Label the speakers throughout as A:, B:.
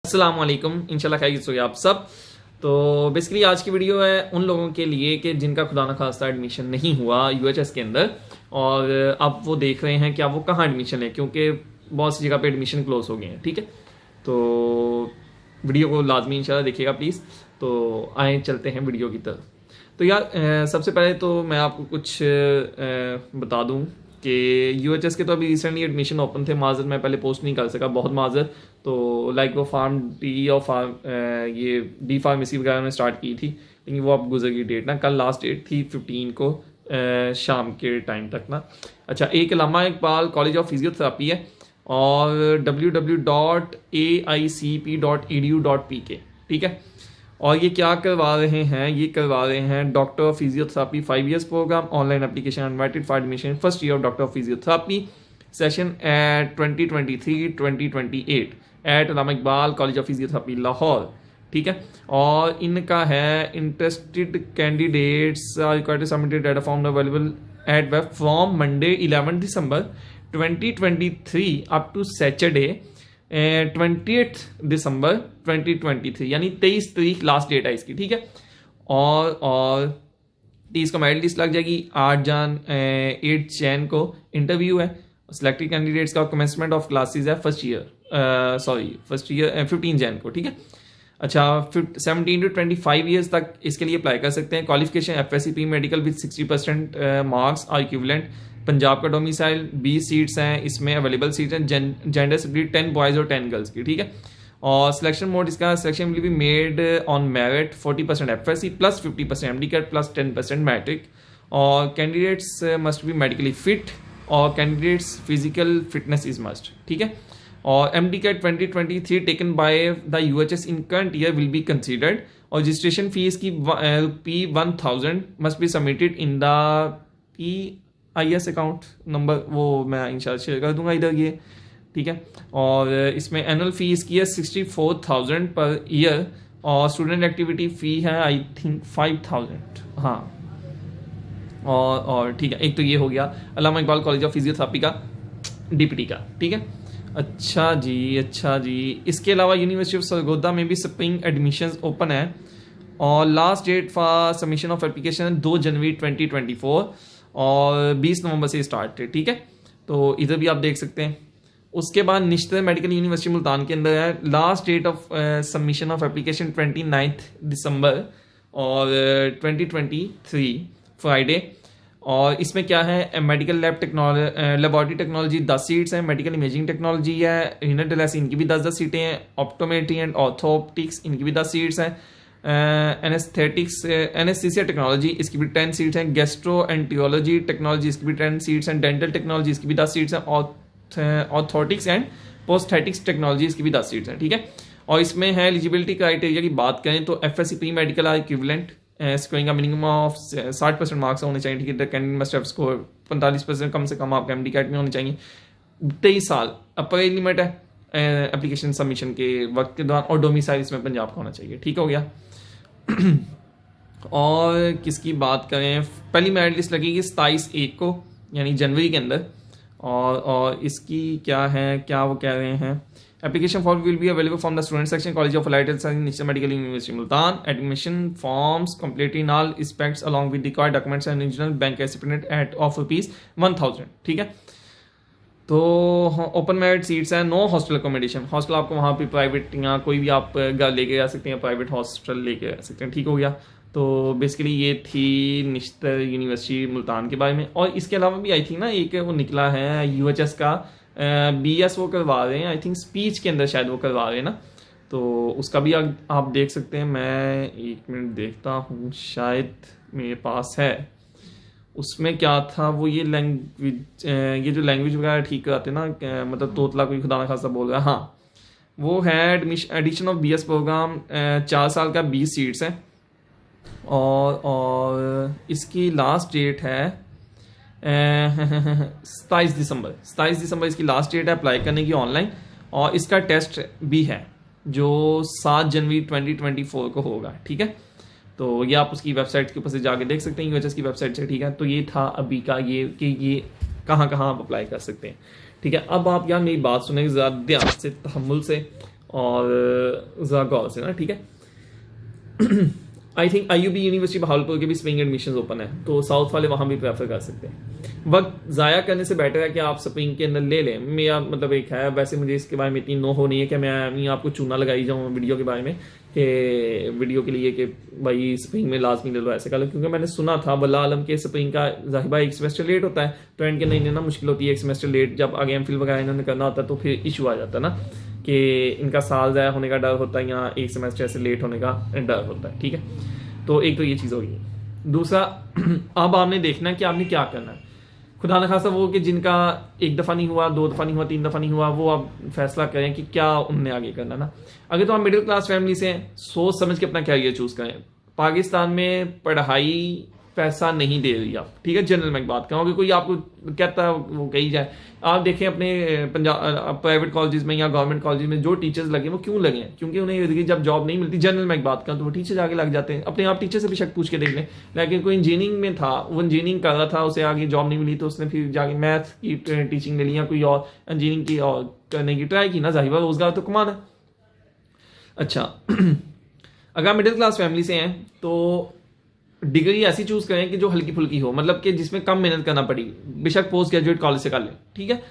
A: अस्सलाम वालेकुम, इंशाल्लाह खैरियत से होगी आप सब। तो बेसिकली आज की वीडियो है उन लोगों के लिए कि जिनका खुदा न खास्ता एडमिशन नहीं हुआ यूएचएस के अंदर और अब वो देख रहे हैं कि अब वो कहाँ एडमिशन है, क्योंकि बहुत सी जगह पे एडमिशन क्लोज हो गए हैं। ठीक है, तो वीडियो को लाजमी इंशाल्लाह देखिएगा प्लीज़। तो आए चलते हैं वीडियो की तरफ। तो यार सबसे पहले तो मैं आपको कुछ बता दूं कि यूएचएस के तो अभी रिसेंटली एडमिशन ओपन थे। माजर मैं पहले पोस्ट नहीं कर सका, बहुत माजर। तो लाइक वो फार्म डी और फार्म ये डी फार्मेसी वगैरह में स्टार्ट की थी, लेकिन वो अब गुजर गई डेट ना। कल लास्ट डेट थी 15 को शाम के टाइम तक ना। अच्छा, एक अल्लामा इकबाल कॉलेज ऑफ फिजियोथेरेपी है और www.aicp.edu.pk। ठीक है, और ये क्या करवा रहे हैं, ये करवा रहे हैं doctor of physiotherapy 5 years programme, online application invited for admission first year of doctor of physiotherapy session at 2023-2028 at Allama Iqbal college of physiotherapy Lahore. ठीक है, और इनका है interested candidates are required to submit data form available at web from Monday 11 December 2023 up to Saturday 20 December 2023, यानी 23 तारीख last date है इसकी। ठीक है, और 30 को मेरिट लिस्ट लग जाएगी। 8 जैन को इंटरव्यू है। सिलेक्टेड कैंडिडेट्स का कमेंसमेंट ऑफ क्लासेस है फर्स्ट ईयर 15 जैन को। ठीक है, अच्छा 17 to 25 ईयर्स तक इसके लिए अप्लाई कर सकते हैं। Qualification FSCP medical with 60% marks or equivalent. Punjab का डोमिसाइल 20 सीट्स हैं, इसमें अवेलेबल सीट्स हैं। जेंडर स्प्लिट 10 बॉयज़ और 10 गर्ल्स की। ठीक है, और सिलेक्शन मोड इसका selection will be made on merit 40% FSC plus 50% MD-CAT plus 10% matric. और candidates must be medically fit और candidates physical fitness is must. ठीक है, और MD-CAT 2023 taken by the UHS in current year will be considered. और registration fees की ₹1000 must be submitted in the EIS account number, वो मैं इंशाल्लाह share कर दूंगा इधर ये। ठीक है, और इसमें एनुअल फीस की है 64,000 पर ईयर और स्टूडेंट एक्टिविटी फ़ी है आई थिंक 5,000। हाँ, और ठीक है, एक तो ये हो गया अल्लामा इकबाल कॉलेज ऑफ फिजियोथेरेपी का DPT का। ठीक है, अच्छा जी, इसके अलावा यूनिवर्सिटी ऑफ सरगोदा में भी स्प्रिंग एडमिशंस ओपन है और last date for submission of application 2 January 2024 और 20 नवंबर से स्टार्ट है। ठीक है, तो इधर भी आप देख सकते हैं। उसके बाद निश्तर मेडिकल यूनिवर्सिटी मुल्तान के अंदर है। Last date of submission of application 29 December और 2023 फ्राइडे। और इसमें क्या है, मेडिकल लेबॉरेटरी टेक्नोलॉजी 10 सीट्स हैं। मेडिकल इमेजिंग टेक्नोलॉजी है, हीनेटोलैसी इनकी भी 10 सीटें हैं। ऑप्टोमेट्री एंड ऑर्थोप्टिक्स इनकी भी 10 सीट्स हैं। एनेस्थीसिया टेक्नोलॉजी इसकी भी 10 सीट्स हैं। गैस्ट्रो एंटियोलॉजी टेक्नोलॉजी इसकी भी 10 सीट्स हैं। डेंटल टेक्नोलॉजी इसकी भी 10 सीट्स हैं। ऑर्थोटिक्स एंड पोस्थेटिक्स टेक्नोलॉजी इसकी भी 10 सीट्स हैं। ठीक है, और इसमें है एलिजिबिलिटी क्राइटेरिया की बात करें तो FSC pre medical or equivalent scoring का मिनिमम ऑफ 60% मार्क्स होने चाहिए। ठीक है, the candidate must have score 45% कम से कम आपके MD-CAT में होने चाहिए। 23 साल अपर एज लिमिट है एप्लीकेशन सबमिशन के वक्त के दौरान, और डोमिसाइल इसमें पंजाब का होना चाहिए। ठीक हो गया। और किसकी बात करें, पहली मेरिट लिस्ट लगेगी 27/1 को यानी जनवरी के अंदर। और इसकी क्या है, क्या वो कह रहे हैं, application form will be available from the student section college of allied health medical university Multan. Admission forms complete in all respects along with required documents and original bank एसिपिडेंट एट ऑफ ₹1000। ठीक है, तो ओपन मेरिट सीट्स हैं। No hostel accommodation, hostel आपको वहाँ पे private या कोई भी आप घर लेके जा सकते हैं, प्राइवेट हॉस्टल लेके जा सकते हैं। ठीक हो गया, तो बेसिकली ये थी निश्तर यूनिवर्सिटी मुल्तान के बारे में। और इसके अलावा भी आई थिंक ना एक वो निकला है UHS का BS वो करवा रहे हैं, आई थिंक स्पीच के अंदर शायद वो करवा रहे हैं ना, तो उसका भी आप देख सकते हैं। मैं 1 मिनट देखता हूँ, शायद मेरे पास है। उसमें क्या था वो, ये लैंग्वेज, ये जो लैंग्वेज वगैरह ठीक कराते ना, मतलब तोतला कोई खुदा ना खासा बोल रहा है। हाँ, वो है एडिशन ऑफ BS प्रोग्राम 4 साल का 20 सीट्स हैं। और इसकी लास्ट डेट है 27 दिसंबर इसकी लास्ट डेट है अप्लाई करने की ऑनलाइन। और इसका टेस्ट भी है जो 7 जनवरी 2024 को होगा। ठीक है, तो ये आप उसकी वेबसाइट के ऊपर से जाके देख सकते हैं, UHS की वेबसाइट से। ठीक है, तो ये था अभी का ये कि ये कहाँ आप अप्लाई कर सकते हैं। ठीक है, अब आप यार मेरी बात सुनेंगे ज़रा ध्यान से, तहम्मुल से, और ज़रा गौर से ना, ठीक है। I think IUB university Bahawalpur के भी स्प्रिंग एडमिशन ओपन है, तो साउथ वाले वहाँ भी प्रेफर कर सकते हैं। वक्त ज़ाया करने से बेटर है कि आप स्प्रिंग के अंदर ले लें। मेरा मतलब एक है, वैसे मुझे इसके बारे में इतनी नो हो नहीं है कि मैं आपको चूना लगाई जाऊँ वीडियो के बारे में कि वीडियो के लिए कि भाई स्प्रिंग में लाजमी ले लो, ऐसे कर लो, क्योंकि मैंने सुना था वल्लाह आलम के स्प्रिंग का ज़ाहिबा एक सेमेस्टर लेट होता है, तो एंड के नहीं ना मुश्किल होती है। एक सेमेस्टर लेट जब आगे MPhil वगैरह इन्होंने करना होता है तो फिर इशू आ जाता है ना कि इनका साल ज़ाया होने का डर होता है या एक सेमेस्टर ऐसे लेट होने का डर होता है, ठीक है। तो एक तो ये चीज़ होगी। दूसरा, अब आपने देखना है कि आपने क्या करना है। खुदा न खासा वो कि जिनका एक दफ़ा नहीं हुआ, 2 दफ़ा नहीं हुआ, 3 दफ़ा नहीं हुआ, वो आप फैसला करें कि क्या उनने आगे करना ना। अगर तो आप मिडिल क्लास फैमिली से हैं, सोच समझ के अपना कैरियर चूज़ करें। पाकिस्तान में पढ़ाई पैसा नहीं दे रही आप, ठीक है, जनरल मैं बात करूँ। अगर कोई आपको कहता है वो कही जाए, आप देखें अपने पंजाब प्राइवेट कॉलेजेस में या गवर्नमेंट कॉलेज में जो टीचर्स लगे वो क्यों लगे हैं, क्योंकि उन्हें जब जॉब नहीं मिलती, जनरल मैं बात करूँ तो वो टीचर आगे लग जाते हैं। अपने आप टीचर से भी शक पूछ के देख लें। लेकिन कोई इंजीनियरिंग में था, वो इंजीनियरिंग कर रहा था, उसे आगे जॉब नहीं मिली तो उसने फिर जाके मैथ की टीचिंग ले ली या कोई और इंजीनियरिंग की और करने की ट्राई की ना, जाहिर रोजगार तो कमाना है। अच्छा, अगर मिडिल क्लास फैमिली से हैं तो डिग्री ऐसी चूज करें कि जो हल्की फुल्की हो, मतलब कि जिसमें कम मेहनत करना पड़ी। बेशक पोस्ट ग्रेजुएट कॉलेज से कर लें, ठीक है।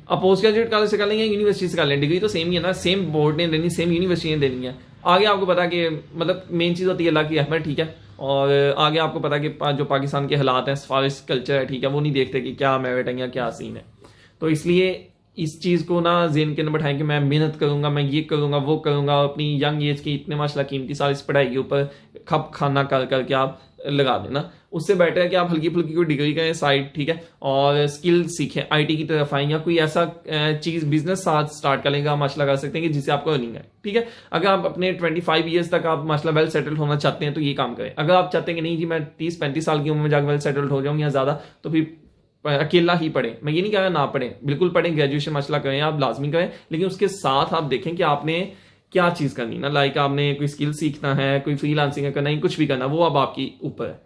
A: अब पोस्ट ग्रेजुएट कॉलेज से कर लें या यूनिवर्सिटी से कर लें, डिग्री तो सेम ही है ना, सेम बोर्ड ने देनी, सेम यूनिवर्सिटी ने देनी है। आगे आपको पता कि मतलब मेन चीज़ होती है अल्लाह की रहमत, ठीक है। और आगे आपको पता कि जो पाकिस्तान के हालात हैं, फारिश कल्चर है, ठीक है, वो नहीं देखते कि क्या मेरिट है या क्या सीन है। तो इसलिए इस चीज़ को ना ज़हन के अंदर बैठाएं कि मैं मेहनत करूंगा, मैं ये करूंगा, वो करूंगा, अपनी यंग एज की इतने माशाल्लाह कीमती साल इस पढ़ाई के ऊपर खप खाना कर करके आप लगा देना। उससे बेटर है कि आप हल्की फुल्की कोई डिग्री करें साइड, ठीक है, और स्किल सीखें, IT की तरफ आएं या कोई ऐसा चीज़ बिजनेस साथ स्टार्ट करेंगे आप माशाल्लाह कर सकते हैं कि जिससे आपको अर्निंग है, ठीक है। अगर आप अपने 25 ईयर्स तक आप माशाल्लाह वेल सेटल्ड होना चाहते हैं तो ये काम करें। अगर आप चाहते हैं कि नहीं जी मैं 30-35 साल की उम्र में जाकर वेल सेटल्ड हो जाऊँ या ज़्यादा, तो फिर अकेला ही पढ़ें। मैं ये नहीं कह रहा ना पढ़ें, बिल्कुल पढ़ें, ग्रेजुएशन माशाल्लाह करें, आप लाजमी करें, लेकिन उसके साथ आप देखें कि आपने क्या चीज़ करनी ना, लाइक आपने कोई स्किल सीखना है, कोई फ्रीलांसिंग करना है, कुछ भी करना, वो अब आपकी ऊपर है।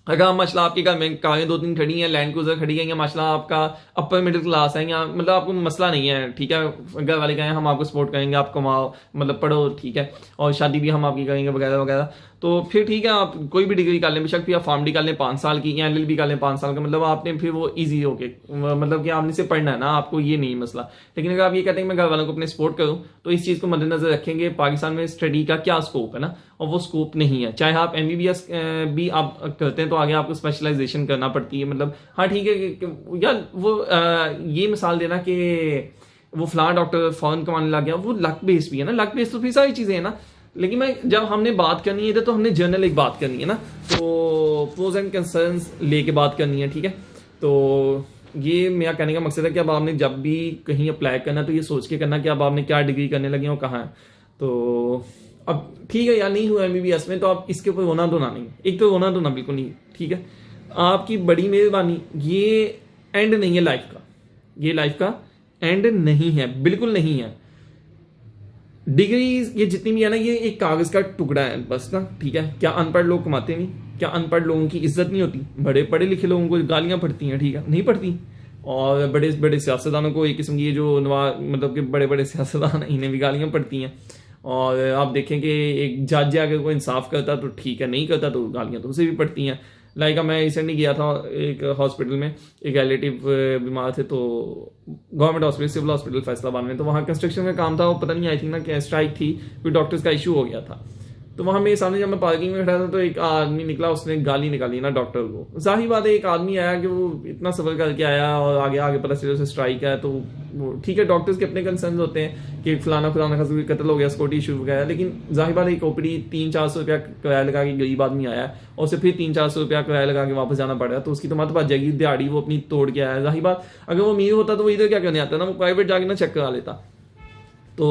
A: अगर माशाल्लाह आपके घर में कारें 2-3 खड़ी हैं, लैंड क्रूजर खड़ी है, या माशाल्लाह आपका अपर मिडिल क्लास है, या मतलब आपको मसला नहीं है, ठीक है, घर वाले कहें हम आपको सपोर्ट करेंगे, आप कमाओ, मतलब पढ़ो, ठीक है, और शादी भी हम आपकी करेंगे वगैरह वगैरह, तो फिर ठीक है, आप कोई भी डिग्री कर लें, बेशक फिर आप फार्मडी कर लें 5 साल की या LLB कर लें 5 साल का, मतलब आपने फिर वो ईजी हो के मतलब कि आपने से पढ़ना है ना, आपको ये नहीं मसला। लेकिन अगर आप ये कहते हैं मैं घर वालों को अपने सपोर्ट करूँ, तो इस चीज़ को मद्देनजर रखेंगे पाकिस्तान में स्टडी का क्या स्कोप है ना, और वो स्कोप नहीं है। चाहे आप MBBS भी आप करते हैं तो आगे आपको स्पेशलाइजेशन करना पड़ती है, मतलब हाँ ठीक है यार, वो ये मिसाल देना कि वो फलां डॉक्टर फॉरन कमाने लग गया, वो लक बेस भी है ना, लक बेस तो फिर सारी चीज़ें हैं ना। लेकिन मैं जब हमने बात करनी है तो हमने जनरल एक बात करनी है ना, तो प्रोज एंड कंसर्न्स लेके बात करनी है, ठीक है। तो ये मेरा कहने का मकसद है कि अब आपने जब भी कहीं अप्लाई करना तो ये सोच के करना कि अब आपने क्या डिग्री करने लगे हो, कहाँ है। तो अब ठीक है यार, नहीं हुआ MBBS में तो आप इसके ऊपर रोना धोना नहीं, एक तो रोना धोना बिल्कुल नहीं, ठीक है। आपकी बड़ी मेहरबानी, ये एंड नहीं है लाइफ का, ये लाइफ का एंड नहीं है, बिल्कुल नहीं है। डिग्री ये जितनी भी है ना, ये एक कागज का टुकड़ा है बस ना, ठीक है। क्या अनपढ़ लोग कमाते नहीं? क्या अनपढ़ लोगों की इज्जत नहीं होती? बड़े पढ़े लिखे लोगों को गालियां पड़ती हैं, ठीक है, नहीं पड़ती। और बड़े बड़े सियासतदानों को एक किस्म की ये जो मतलब कि बड़े बड़े सियासतदान इन्हें भी गालियां पड़ती हैं। और आप देखें कि एक जज अगर कोई इंसाफ करता तो ठीक है, नहीं करता तो गालियां तो उसे भी पड़ती हैं। लाइक मैं रिसेंटली गया था एक हॉस्पिटल में, एक रिलेटिव बीमार थे, तो government hospital, civil hospital Faisalabad में, तो वहाँ कंस्ट्रक्शन का काम था, वो पता नहीं आई थिंक ना क्या स्ट्राइक थी, कोई डॉक्टर्स का इशू हो गया था। तो वहाँ मेरे सामने जब मैं पार्किंग में खड़ा था तो एक आदमी निकला, उसने गाली निकाली ना डॉक्टर को। जाहिर बात है, एक आदमी आया कि वो इतना सफर करके आया और आगे आगे पता चले उसे स्ट्राइक है, तो वो ठीक है, डॉक्टर्स के अपने कंसर्न होते हैं कि फलाना फलाना का कोई कत्ल हो गया, सिक्योरिटी इशू वगैरह, लेकिन जाहिर बात है एक OPD 300-400 रुपया किराया लगा के गरीब आदमी आया और उसे फिर 300-400 रुपया किराया लगा के वापस जाना पड़ रहा, तो उसकी तो मत बात जाएगी, दिहाड़ी वो अपनी तोड़ के आया। जाहिर बात अगर वो अमीर होता तो वो इधर क्या करने आता ना, वो प्राइवेट जाके ना चेक करा लेता। तो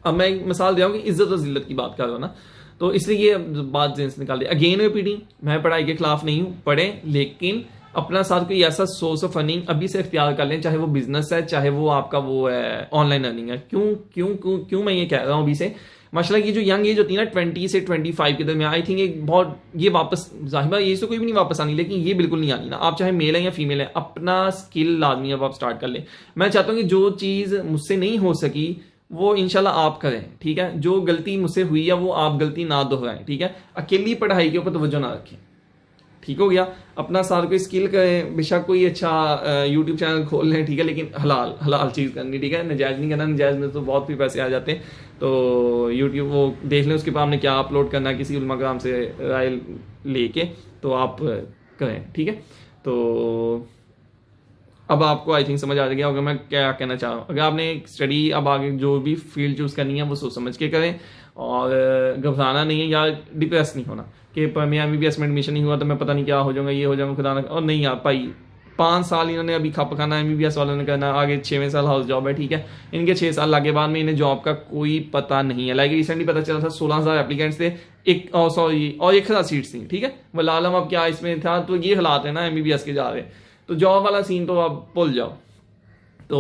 A: अब मैं एक मिसाल दे रहा हूँ कि इज्जत और जिल्लत की बात कर रहा हूँ ना, तो इसलिए ये बात जेंस निकाल दी। अगेन रिपीटिंग, मैं पढ़ाई के खिलाफ नहीं हूँ, पढ़ें, लेकिन अपना साथ कोई ऐसा सोर्स ऑफ अर्निंग अभी से इख्तियार कर लें, चाहे वो बिजनेस है, चाहे वो आपका वो है ऑनलाइन अर्निंग है। क्यों क्यों क्यों क्यों मैं ये कह रहा हूँ अभी से? माशाल्लाह की जो यंग एज होती है ना 20 से 25 के दरमियान, आई थिंक एक बहुत ये वापस, जाहिर ये तो कोई भी नहीं वापस आनी, लेकिन ये बिल्कुल नहीं आनी ना। आप चाहे मेल है या फीमेल है, अपना स्किल लाजमी अब आप स्टार्ट कर लें। मैं चाहता हूँ कि जो चीज़ मुझसे नहीं हो सकी वो इंशाल्लाह आप करें, ठीक है। जो गलती मुझसे हुई है वो आप गलती ना दोहराएं, ठीक है। अकेली पढ़ाई के ऊपर तवज्जो ना रखें, ठीक हो गया। अपना साथ कोई स्किल करें, बेशक कोई अच्छा यूट्यूब चैनल खोल लें, ठीक है, लेकिन हलाल हलाल चीज़ करनी, ठीक है। नजायज़ नहीं करना, नजायज़ में तो बहुत भी पैसे आ जाते हैं। तो यूट्यूब वो देख लें, उसके बाद आपने क्या अपलोड करना है, किसी उलमा कराम से राय लेके तो आप करें, ठीक है। तो अब आपको आई थिंक समझ आ गया होगा मैं क्या कहना चाह रहा हूँ। अगर आपने स्टडी अब आगे जो भी फील्ड चूज़ करनी है वो सोच समझ के करें, और घबराना नहीं है या डिप्रेस नहीं होना कि मैं MBBS में एडमिशन नहीं हुआ तो मैं पता नहीं क्या हो जाऊंगा, ये हो जाऊंगा, खुदा ना। और नहीं आप भाई, 5 साल इन्होंने अभी खप खाना MBBS वालों ने करना, आगे 6वें साल हाउस जॉब है, ठीक है। इनके 6 साल लगे बाद में इन्हें जॉब का कोई पता नहीं है। लाइक रिसेंटली पता चला था 16,000 एप्लीकेंट्स थे, एक और 1,000 सीट्स थी, ठीक है। वलालम अब क्या इसमें था, तो ये हालात है ना MBBS के जा रहे, तो जॉब वाला सीन तो आप भूल जाओ। तो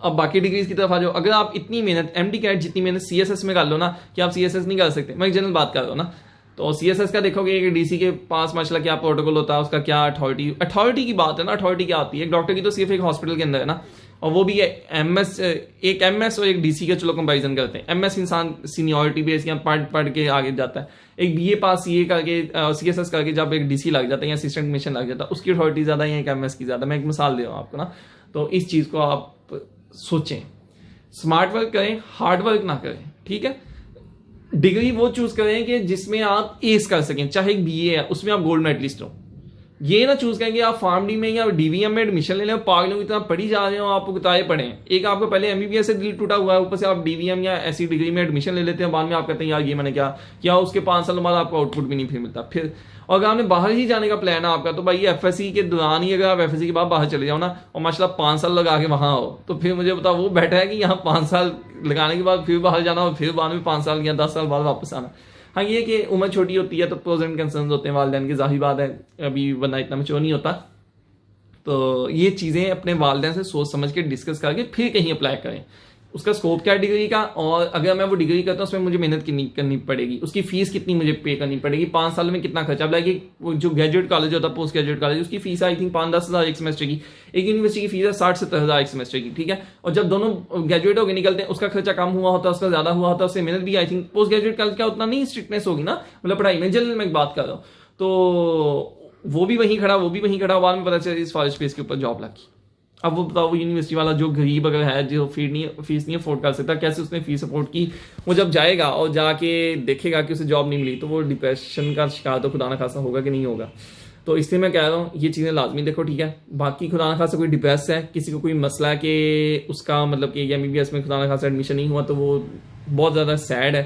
A: अब बाकी डिग्रीज की तरफ आ जाओ। अगर आप इतनी मेहनत MD कैट जितनी मेहनत CSS में कर लो ना, कि आप CSS नहीं कर सकते, मैं एक जनरल बात कर रहा हूँ ना, तो CSS का देखोगे कि DC के पास माशाल्लाह क्या प्रोटोकॉल होता है, उसका क्या अथॉरिटी की बात है ना, अथॉरिटी क्या आती है। एक डॉक्टर की तो सिर्फ एक हॉस्पिटल के अंदर है ना, और वो भी एक MS और एक DC का चलो कंपैरिजन करते हैं। MS इंसान सीनियरिटी बेस या पढ़ के आगे जाता है, एक BA पास CA करके CSS करके जब एक DC लग जाता है या असिस्टेंट मिशन लग जाता है, उसकी अथॉरिटी ज़्यादा या एक MS की ज़्यादा। मैं एक मिसाल दे रहा हूँ आपको ना, तो इस चीज़ को आप सोचें। स्मार्ट वर्क करें, हार्ड वर्क ना करें, ठीक है। डिग्री वो चूज करें कि जिसमें आप एस कर सकें, चाहे एक BA है उसमें आप गोल्ड मेडलिस्ट हो। ये ना चूज करेंगे आप फार्म डी में या DVM में एडमिशन ले लें, पागलों की तरह पढ़ी जा रहे हो, आपको किताबें पढ़ें। एक आपको पहले MBBS से दिल टूटा हुआ है, ऊपर से आप DVM या ऐसी डिग्री में एडमिशन ले लेते हैं, बाद में आप कहते हैं यार ये मैंने क्या उसके 5 साल बाद आपको आउटपुट भी नहीं फिर मिलता। फिर और अगर आपने बाहर ही जाने का प्लान है आपका, तो भाई FSC के दौरान ही अगर आप FSC के बाद बाहर चले जाओ ना, और माशाल्लाह 5 साल लगा के वहां हो, तो फिर मुझे बताओ वो बेटर है कि यहाँ 5 साल लगाने के बाद फिर बाहर जाना और फिर बाद में 5 साल या 10 साल बाद वापस आना। हाँ, ये कि उम्र छोटी होती है तो प्रोज एंड कंसर्न्स होते हैं वालिदैन की, जाहिर बात है, अभी बंदा इतना मैच्योर नहीं होता। तो ये चीज़ें अपने वालिदैन से सोच समझ के डिस्कस करके फिर कहीं अप्लाई करें। उसका स्कोप क्या है डिग्री का, और अगर मैं वो डिग्री करता हूँ उसमें मुझे मेहनत कितनी करनी पड़ेगी, उसकी फीस कितनी मुझे पे करनी पड़ेगी, 5 साल में कितना खर्चा। अब लाइक वो जो ग्रेजुएट कॉलेज होता है, पोस्ट ग्रेजुएट कॉलेज, उसकी फीस आई थिंक 5-10 हज़ार एक सेमेस्टर की। एक यूनिवर्सिटी की फीस है 60-70 हज़ार एक सेमेस्टर की, ठीक है। और जब दोनों ग्रेजुएट होकर निकलते हैं उसका खर्चा कम हुआ होता है, उसका ज्यादा हुआ होता है, उससे मेहनत भी I think post graduate college का उतना नहीं स्ट्रिक्टनेस होगी ना, मतलब पढ़ाई में जनरल में बात कर रहा हूँ, तो वो भी वहीं खड़ा, बाद में पता चला इस फॉरेस्ट बेस के ऊपर जॉब लगी। अब वो बताओ, वो यूनिवर्सिटी वाला जो गरीब अगर है, जो फीस नहीं अफोर्ड कर सकता, कैसे उसने फीस अफोर्ड की, वो जब जाएगा और जाके देखेगा कि उसे जॉब नहीं मिली, तो वो डिप्रेशन का शिकार तो खुदा ना खासा होगा कि नहीं होगा। तो इसलिए मैं कह रहा हूँ ये चीज़ें लाजमी देखो, ठीक है। बाकी खुदा ना खासा कोई डिप्रेस है, किसी को कोई मसला है कि उसका मतलब कि MBBS में खुदा ना खासा एडमिशन नहीं हुआ, तो वो बहुत ज़्यादा सैड है,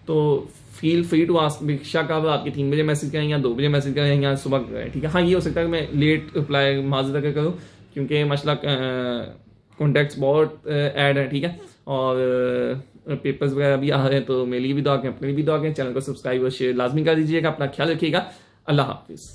A: तो फील फ्री टू आस्क। बेशक आप रात के 3 बजे मैसेज करें या 2 बजे मैसेज करें या सुबह करें, ठीक है। हाँ, ये हो सकता है कि मैं लेट रिप्लाई माजरत अगर करूँ, क्योंकि मसला कॉन्टैक्ट्स बहुत ऐड है, ठीक है, और पेपर्स वगैरह भी आ रहे हैं, तो मेरे लिए भी दुआ करें, अपने लिए भी दुआ करें। चैनल को सब्सक्राइब और शेयर लाजमी कर दीजिएगा। अपना ख्याल रखिएगा। अल्लाह हाफिज़।